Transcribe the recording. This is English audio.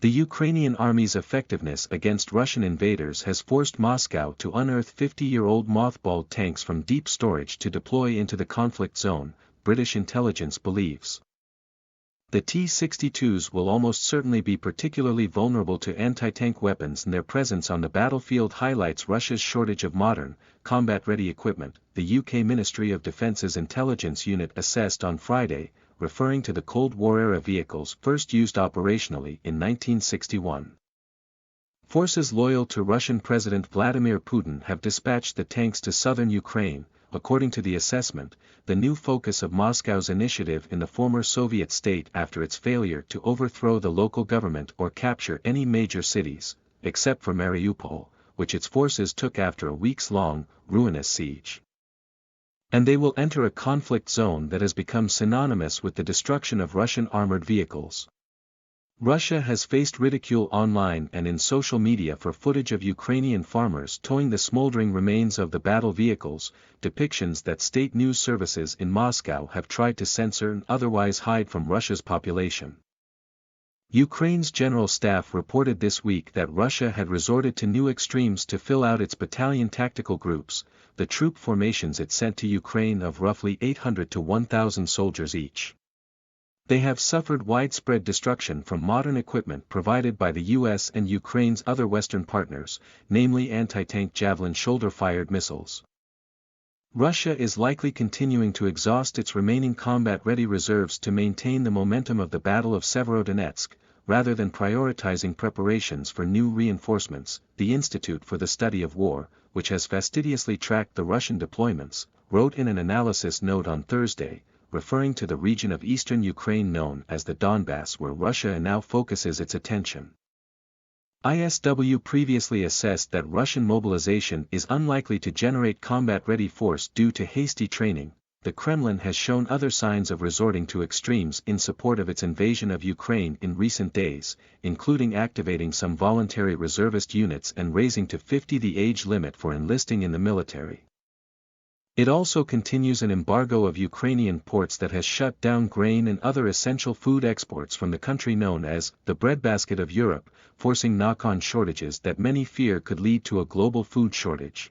The Ukrainian army's effectiveness against Russian invaders has forced Moscow to unearth 50-year-old mothballed tanks from deep storage to deploy into the conflict zone, British intelligence believes. The T-62s will almost certainly be particularly vulnerable to anti-tank weapons, and their presence on the battlefield highlights Russia's shortage of modern, combat-ready equipment, the UK Ministry of Defence's intelligence unit assessed on Friday, referring to the Cold War-era vehicles first used operationally in 1961. Forces loyal to Russian President Vladimir Putin have dispatched the tanks to southern Ukraine, according to the assessment, the new focus of Moscow's initiative in the former Soviet state after its failure to overthrow the local government or capture any major cities, except for Mariupol, which its forces took after a weeks-long, ruinous siege. And they will enter a conflict zone that has become synonymous with the destruction of Russian armored vehicles. Russia has faced ridicule online and in social media for footage of Ukrainian farmers towing the smoldering remains of the battle vehicles, depictions that state news services in Moscow have tried to censor and otherwise hide from Russia's population. Ukraine's general staff reported this week that Russia had resorted to new extremes to fill out its battalion tactical groups, the troop formations it sent to Ukraine of roughly 800 to 1,000 soldiers each. They have suffered widespread destruction from modern equipment provided by the US and Ukraine's other Western partners, namely anti-tank Javelin shoulder-fired missiles. Russia is likely continuing to exhaust its remaining combat-ready reserves to maintain the momentum of the Battle of Severodonetsk, rather than prioritizing preparations for new reinforcements, the Institute for the Study of War, which has fastidiously tracked the Russian deployments, wrote in an analysis note on Thursday, referring to the region of eastern Ukraine known as the Donbass where Russia now focuses its attention. ISW previously assessed that Russian mobilization is unlikely to generate combat-ready force due to hasty training. The Kremlin has shown other signs of resorting to extremes in support of its invasion of Ukraine in recent days, including activating some voluntary reservist units and raising to 50 the age limit for enlisting in the military. It also continues an embargo of Ukrainian ports that has shut down grain and other essential food exports from the country known as the breadbasket of Europe, forcing knock-on shortages that many fear could lead to a global food shortage.